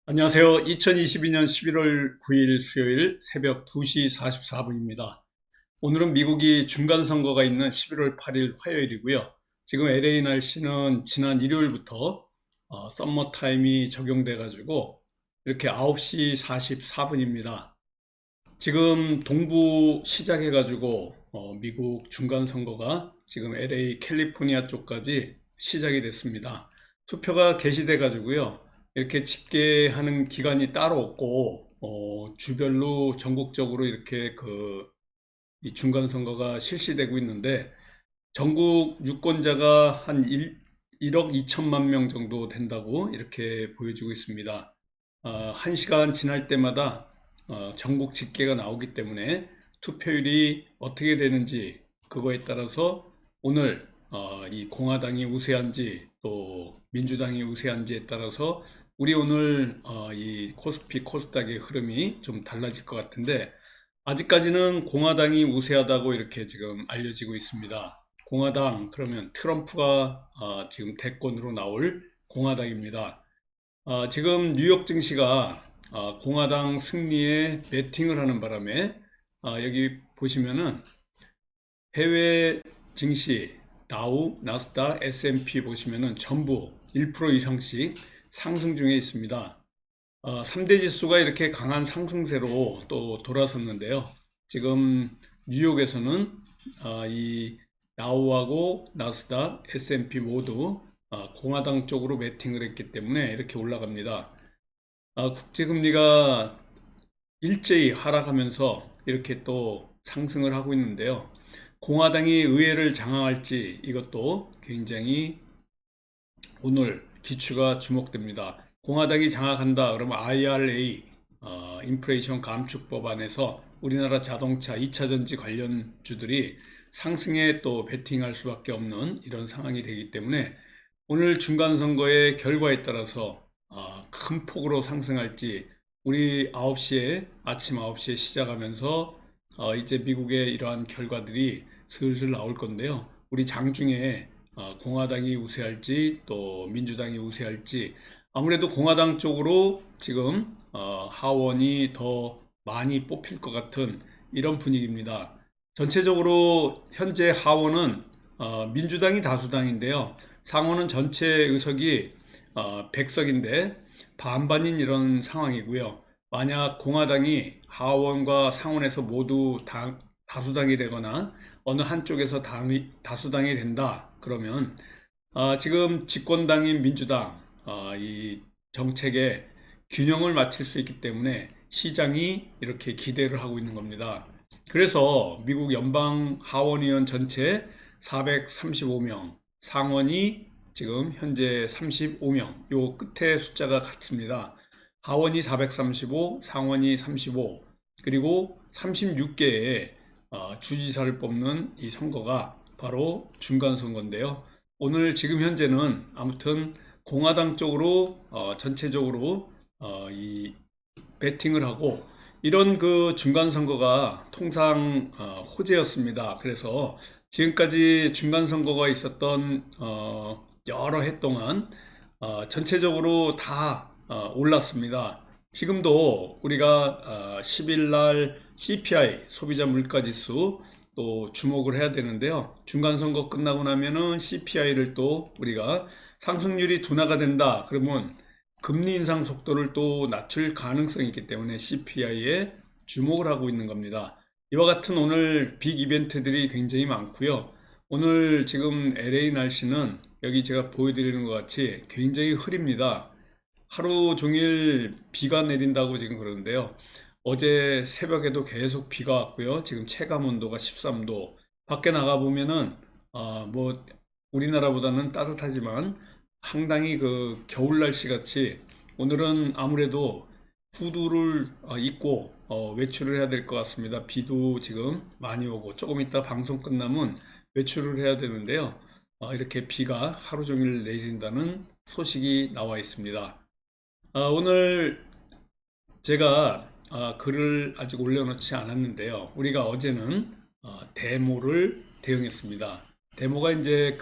안녕하세요. 2022년 11월 9일 수요일 새벽 2시 44분입니다. 오늘은 미국이 중간선거가 있는 11월 8일 화요일이고요. 지금 LA 날씨는 지난 일요일부터 썸머 타임이 적용돼 가지고 이렇게 9시 44분입니다. 지금 동부 시작해 가지고 미국 중간선거가 지금 LA 캘리포니아 쪽까지 시작이 됐습니다. 투표가 개시돼 가지고요. 이렇게 집계하는 기간이 따로 없고 주별로 전국적으로 이렇게 이 중간선거가 실시되고 있는데 전국 유권자가 한 1억 2천만 명 정도 된다고 이렇게 보여지고 있습니다. 1시간 지날 때마다 전국 집계가 나오기 때문에 투표율이 어떻게 되는지 그거에 따라서 오늘 이 공화당이 우세한지 또 민주당이 우세한지에 따라서 우리 오늘 이 코스피 코스닥의 흐름이 좀 달라질 것 같은데 아직까지는 공화당이 우세하다고 이렇게 지금 알려지고 있습니다. 공화당 그러면 트럼프가 지금 대권으로 나올 공화당입니다. 지금 뉴욕 증시가 공화당 승리에 베팅을 하는 바람에 여기 보시면은 해외 증시 다우, 나스닥, S&P 보시면은 전부 1% 이상씩 상승 중에 있습니다. 3대 지수가 이렇게 강한 상승세로 또 돌아섰는데요. 지금 뉴욕에서는 이 다우하고 나스닥, S&P 모두 공화당 쪽으로 매팅을 했기 때문에 이렇게 올라갑니다. 국제금리가 일제히 하락하면서 이렇게 또 상승을 하고 있는데요. 공화당이 의회를 장악할지 이것도 굉장히 오늘 기추가 주목됩니다. 공화당이 장악한다 그러면 IRA 인플레이션 감축 법안에서 우리나라 자동차 2차 전지 관련주들이 상승에 또 베팅할 수밖에 없는 이런 상황이 되기 때문에 오늘 중간선거의 결과에 따라서 큰 폭으로 상승할지 우리 9시에 아침 9시에 시작하면서 이제 미국의 이러한 결과들이 슬슬 나올 건데요. 우리 장중에 공화당이 우세할지 또 민주당이 우세할지 아무래도 공화당 쪽으로 지금 하원이 더 많이 뽑힐 것 같은 이런 분위기입니다. 전체적으로 현재 하원은 민주당이 다수당인데요. 상원은 전체 의석이 100석인데 반반인 이런 상황이고요. 만약 공화당이 하원과 상원에서 모두 다수당이 되거나 어느 한쪽에서 다수당이 된다 그러면 지금 집권당인 민주당 이 정책에 균형을 맞출 수 있기 때문에 시장이 이렇게 기대를 하고 있는 겁니다. 그래서 미국 연방 하원의원 전체 435명, 상원이 지금 현재 35명, 요 끝에 숫자가 같습니다. 하원이 435, 상원이 35, 그리고 36개의 주지사를 뽑는 이 선거가 바로 중간선거인데요. 오늘 지금 현재는 아무튼 공화당 쪽으로 전체적으로 이 배팅을 하고 이런 그 중간선거가 통상 호재였습니다. 그래서 지금까지 중간선거가 있었던 여러 해 동안 전체적으로 다 올랐습니다. 지금도 우리가 10일 날 CPI 소비자 물가지수 또 주목을 해야 되는데요. 중간선거 끝나고 나면은 CPI를 또 우리가 상승률이 둔화가 된다. 그러면 금리 인상 속도를 또 낮출 가능성이 있기 때문에 CPI에 주목을 하고 있는 겁니다. 이와 같은 오늘 빅 이벤트들이 굉장히 많고요. 오늘 지금 LA 날씨는 여기 제가 보여드리는 것 같이 굉장히 흐립니다. 하루 종일 비가 내린다고 지금 그러는데요. 어제 새벽에도 계속 비가 왔고요. 지금 체감 온도가 13도. 밖에 나가 보면은 뭐 우리나라보다는 따뜻하지만 상당히 그 겨울 날씨 같이 오늘은 아무래도 후드를 입고 외출을 해야 될 것 같습니다. 비도 지금 많이 오고 조금 이따 방송 끝나면 외출을 해야 되는데요. 이렇게 비가 하루 종일 내린다는 소식이 나와 있습니다. 오늘 제가 글을 아직 올려놓지 않았는데요. 우리가 어제는 데모를 대응했습니다. 데모가 이제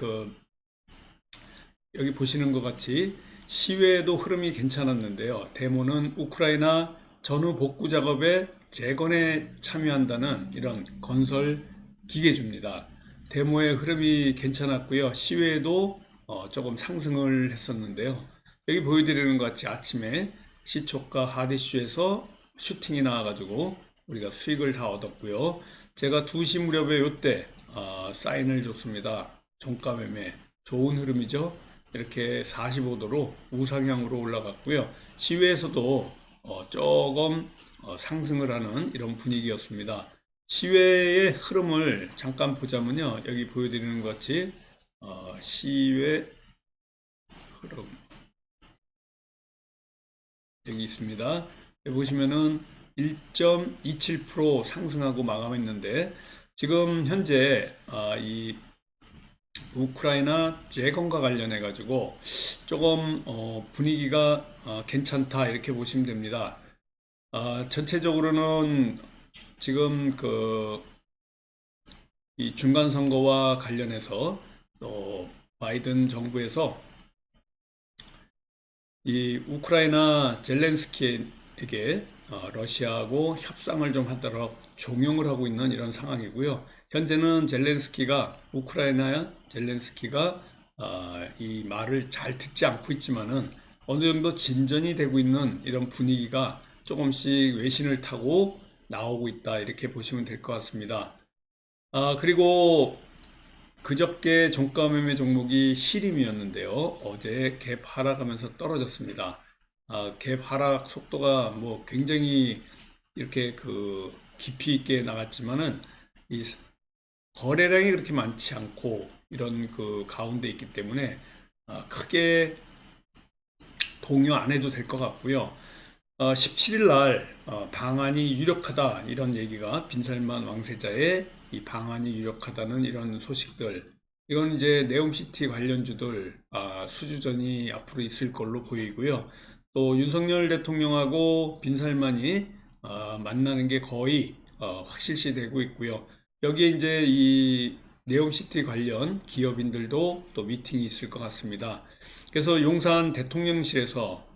여기 보시는 것 같이 시외에도 흐름이 괜찮았는데요. 데모는 우크라이나 전후 복구 작업에 재건에 참여한다는 이런 건설 기계주입니다. 데모의 흐름이 괜찮았고요. 시외에도 조금 상승을 했었는데요. 여기 보여드리는 것 같이 아침에 시초가 하디슈에서 슈팅이 나와가지고 우리가 수익을 다 얻었고요. 제가 2시 무렵에 요때 사인을 줬습니다. 종가 매매 좋은 흐름이죠. 이렇게 45도로 우상향으로 올라갔고요. 시외에서도 조금 상승을 하는 이런 분위기였습니다. 시외의 흐름을 잠깐 보자면요. 여기 보여드리는 것 같이 시외 흐름 여기 있습니다. 여기 보시면은 1.27% 상승하고 마감했는데 지금 현재 이 우크라이나 재건과 관련해 가지고 조금 분위기가 괜찮다 이렇게 보시면 됩니다. 전체적으로는 지금 이 중간 선거와 관련해서 또 바이든 정부에서 이 우크라이나 젤렌스키에게 러시아하고 협상을 좀 하도록 종용을 하고 있는 이런 상황이고요. 현재는 우크라이나 젤렌스키가 이 말을 잘 듣지 않고 있지만은 어느 정도 진전이 되고 있는 이런 분위기가 조금씩 외신을 타고 나오고 있다 이렇게 보시면 될 것 같습니다. 그리고 그저께 종가 매매 종목이 히림이었는데요. 어제 갭 하락하면서 떨어졌습니다. 갭 하락 속도가 뭐 굉장히 이렇게 깊이 있게 나갔지만은 이 거래량이 그렇게 많지 않고 이런 가운데 있기 때문에 크게 동요 안 해도 될 것 같고요. 17일 날 방안이 유력하다 이런 얘기가 빈살만 왕세자의 이 방안이 유력하다는 이런 소식들 이건 이제 네옴시티 관련주들 수주전이 앞으로 있을 걸로 보이고요. 또 윤석열 대통령하고 빈살만이 만나는 게 거의 확실시 되고 있고요. 여기에 이제 이 네옴시티 관련 기업인들도 또 미팅이 있을 것 같습니다. 그래서 용산 대통령실에서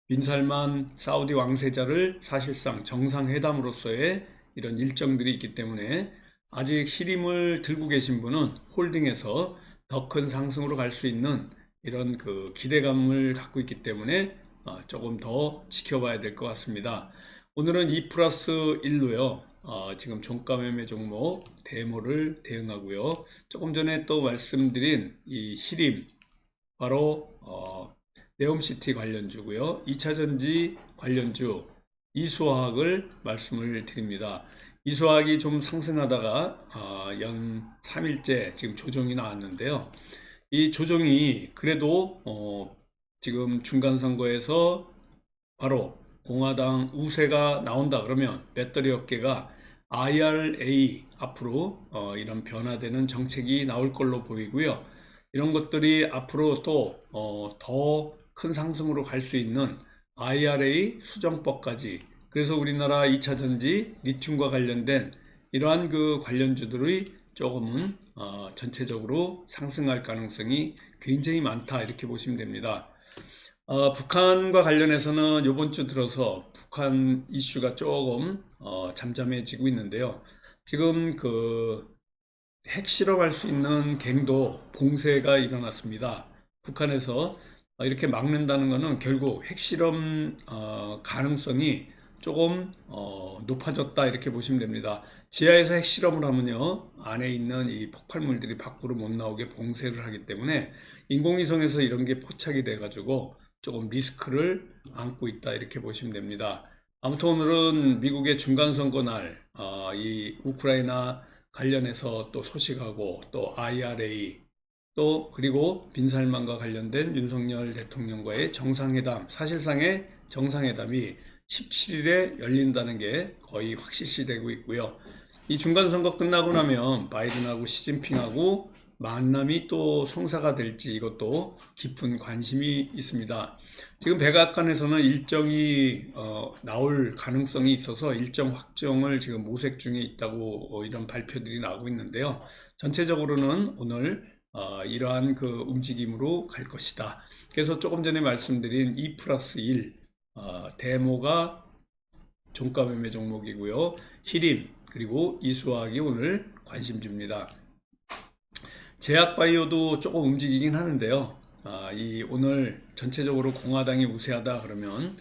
빈살만 사우디 왕세자를 사실상 정상회담으로서의 이런 일정들이 있기 때문에 아직 히림을 들고 계신 분은 홀딩해서 더 큰 상승으로 갈 수 있는 이런 기대감을 갖고 있기 때문에 조금 더 지켜봐야 될 것 같습니다. 오늘은 2+1로요. 지금 종가 매매 종목 데모를 대응하고요. 조금 전에 또 말씀드린 이 히림 바로 네옴시티 관련주고요. 2차전지 관련주 이수화학을 말씀을 드립니다. 이수화학이 좀 상승하다가 연 3일째 지금 조정이 나왔는데요. 이 조정이 그래도 지금 중간선거에서 바로 공화당 우세가 나온다 그러면 배터리 업계가 IRA 앞으로 이런 변화되는 정책이 나올 걸로 보이고요. 이런 것들이 앞으로 또 더 큰 상승으로 갈 수 있는 IRA 수정법까지 그래서 우리나라 2차전지 리튬과 관련된 이러한 관련주들이 조금은 전체적으로 상승할 가능성이 굉장히 많다 이렇게 보시면 됩니다. 북한과 관련해서는 이번 주 들어서 북한 이슈가 조금 잠잠해지고 있는데요. 지금 핵실험할 수 있는 갱도 봉쇄가 일어났습니다. 북한에서 이렇게 막는다는 것은 결국 핵실험 가능성이 조금 높아졌다 이렇게 보시면 됩니다. 지하에서 핵실험을 하면요 안에 있는 이 폭발물들이 밖으로 못 나오게 봉쇄를 하기 때문에 인공위성에서 이런 게 포착이 돼 가지고 조금 리스크를 안고 있다 이렇게 보시면 됩니다. 아무튼 오늘은 미국의 중간선거 날 이 우크라이나 관련해서 또 소식하고 또 IRA 또 그리고 빈살만과 관련된 윤석열 대통령과의 정상회담 사실상의 정상회담이 17일에 열린다는 게 거의 확실시되고 있고요. 이 중간선거 끝나고 나면 바이든하고 시진핑하고 만남이 또 성사가 될지 이것도 깊은 관심이 있습니다. 지금 백악관에서는 일정이 나올 가능성이 있어서 일정 확정을 지금 모색 중에 있다고 이런 발표들이 나오고 있는데요. 전체적으로는 오늘 이러한 그 움직임으로 갈 것이다. 그래서 조금 전에 말씀드린 2+1 대모가 종가 매매 종목이고요. 히림 그리고 이수화학이 오늘 관심주입니다. 제약바이오도 조금 움직이긴 하는데요. 오늘 전체적으로 공화당이 우세하다 그러면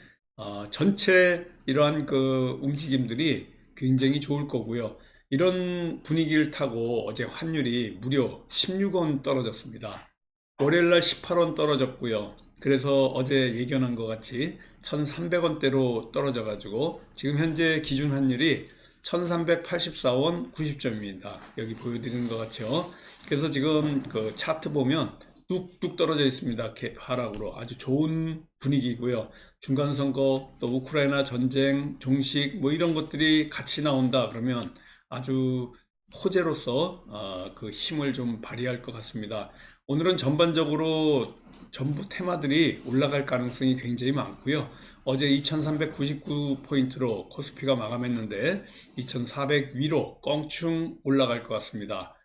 전체 이러한 그 움직임들이 굉장히 좋을 거고요. 이런 분위기를 타고 어제 환율이 무려 16원 떨어졌습니다. 월요일날 18원 떨어졌고요. 그래서 어제 예견한 것 같이 1300원대로 떨어져 가지고 지금 현재 기준 환율이 1384원 90점입니다. 여기 보여드리는 것 같죠. 그래서 지금 그 차트 보면 뚝뚝 떨어져 있습니다. 하락으로 아주 좋은 분위기고요. 중간선거 또 우크라이나 전쟁 종식 뭐 이런 것들이 같이 나온다 그러면 아주 호재로서 그 힘을 좀 발휘할 것 같습니다. 오늘은 전반적으로 전부 테마들이 올라갈 가능성이 굉장히 많고요. 어제 2399포인트로 코스피가 마감했는데 2400 위로 껑충 올라갈 것 같습니다.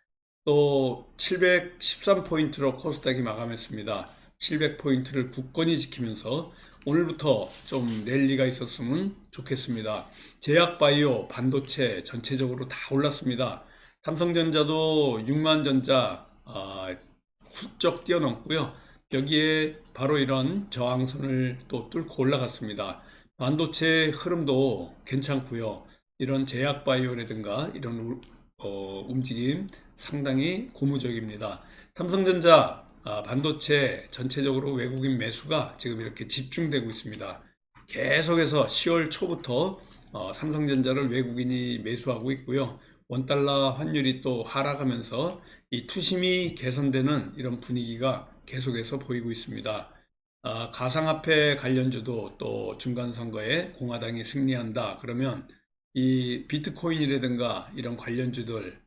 또 713포인트로 코스닥이 마감했습니다. 700포인트를 굳건히 지키면서 오늘부터 좀 랠리가 있었으면 좋겠습니다. 제약바이오, 반도체 전체적으로 다 올랐습니다. 삼성전자도 6만전자 훌쩍 뛰어넘고요. 여기에 바로 이런 저항선을 또 뚫고 올라갔습니다. 반도체 흐름도 괜찮고요. 이런 제약바이오라든가 이런 움직임 상당히 고무적입니다. 삼성전자 반도체 전체적으로 외국인 매수가 지금 이렇게 집중되고 있습니다. 계속해서 10월 초부터 삼성전자를 외국인이 매수하고 있고요. 원달러 환율이 또 하락하면서 이 투심이 개선되는 이런 분위기가 계속해서 보이고 있습니다. 가상화폐 관련주도 또 중간선거에 공화당이 승리한다 그러면 이 비트코인이라든가 이런 관련주들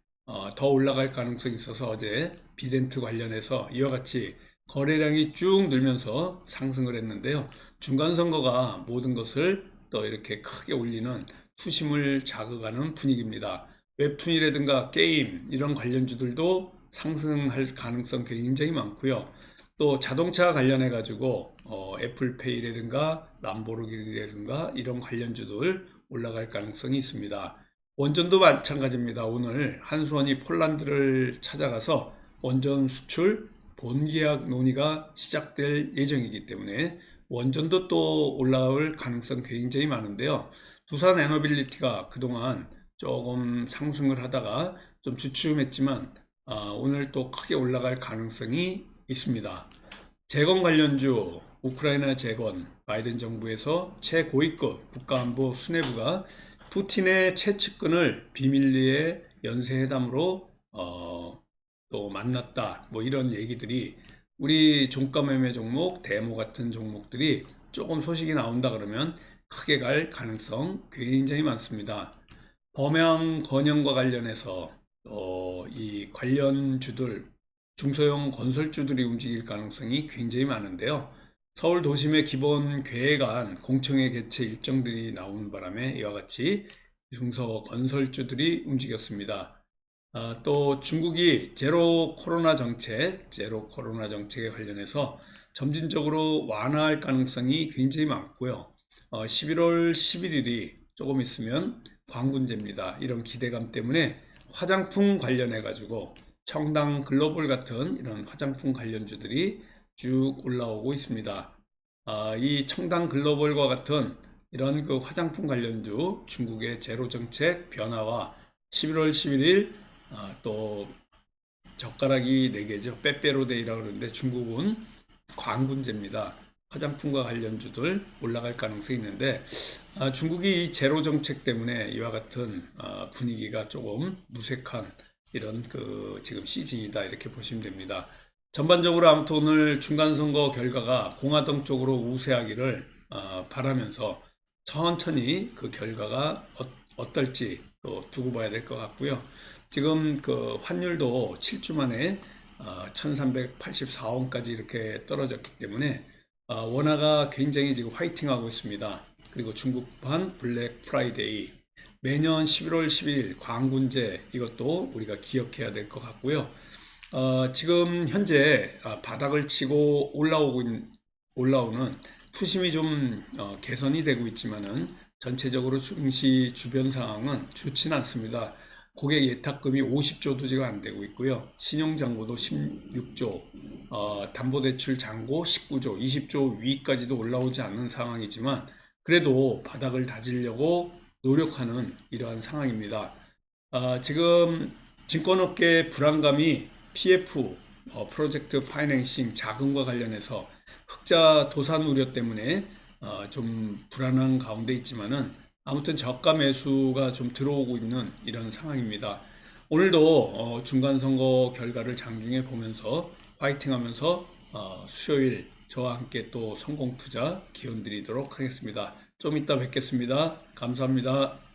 더 올라갈 가능성이 있어서 어제 비덴트 관련해서 이와 같이 거래량이 쭉 늘면서 상승을 했는데요. 중간선거가 모든 것을 또 이렇게 크게 올리는 투심을 자극하는 분위기입니다. 웹툰이라든가 게임 이런 관련주들도 상승할 가능성 굉장히 많고요. 또 자동차 관련해 가지고 애플페이라든가 람보르기니라든가 이런 관련주들 올라갈 가능성이 있습니다. 원전도 마찬가지입니다. 오늘 한수원이 폴란드를 찾아가서 원전 수출 본계약 논의가 시작될 예정이기 때문에 원전도 또 올라올 가능성 굉장히 많은데요. 두산 에너빌리티가 그동안 조금 상승을 하다가 좀 주춤했지만 오늘 또 크게 올라갈 가능성이 있습니다. 재건 관련주 우크라이나 재건 바이든 정부에서 최고위급 국가안보 수뇌부가 푸틴의 최측근을 비밀리에 연쇄회담으로 또 만났다 뭐 이런 얘기들이 우리 종가 매매 종목 대모 같은 종목들이 조금 소식이 나온다 그러면 크게 갈 가능성 굉장히 많습니다. 범양 건영과 관련해서 이 관련주들 중소형 건설주들이 움직일 가능성이 굉장히 많은데요. 서울 도심의 기본 계획안 공청회 개최 일정들이 나오는 바람에 이와 같이 중소 건설주들이 움직였습니다. 또 중국이 제로 코로나 정책에 관련해서 점진적으로 완화할 가능성이 굉장히 많고요. 11월 11일이 조금 있으면 광군제입니다. 이런 기대감 때문에 화장품 관련해 가지고 청당 글로벌 같은 이런 화장품 관련주들이 쭉 올라오고 있습니다. 이 청당 글로벌과 같은 이런 그 화장품 관련주 중국의 제로 정책 변화와 11월 11일 또 젓가락이 4개죠. 빼빼로데이라고 그러는데 중국은 광군제입니다. 화장품과 관련주들 올라갈 가능성이 있는데 중국이 이 제로 정책 때문에 이와 같은 분위기가 조금 무색한 이런 그 지금 시즌이다 이렇게 보시면 됩니다. 전반적으로 아무튼 오늘 중간선거 결과가 공화당 쪽으로 우세하기를 바라면서 천천히 그 결과가 어떨지 또 두고 봐야 될 것 같고요. 지금 그 환율도 7주 만에 1384원까지 이렇게 떨어졌기 때문에 원화가 굉장히 지금 화이팅하고 있습니다. 그리고 중국판 블랙 프라이데이 매년 11월 11일 광군제 이것도 우리가 기억해야 될 것 같고요. 지금 현재 바닥을 치고 올라오는 투심이 좀 개선이 되고 있지만은 전체적으로 증시 주변 상황은 좋지는 않습니다. 고객 예탁금이 50조도 지금 안 되고 있고요. 신용잔고도 16조, 담보대출 잔고 19조, 20조 위까지도 올라오지 않는 상황이지만 그래도 바닥을 다지려고 노력하는 이러한 상황입니다. 지금 증권업계 불안감이 PF, 프로젝트 파이낸싱 자금과 관련해서 흑자 도산 우려 때문에 좀 불안한 가운데 있지만은 아무튼 저가 매수가 좀 들어오고 있는 이런 상황입니다. 오늘도 중간 선거 결과를 장중에 보면서 파이팅 하면서 수요일 저와 함께 또 성공 투자 기원 드리도록 하겠습니다. 좀 이따 뵙겠습니다. 감사합니다.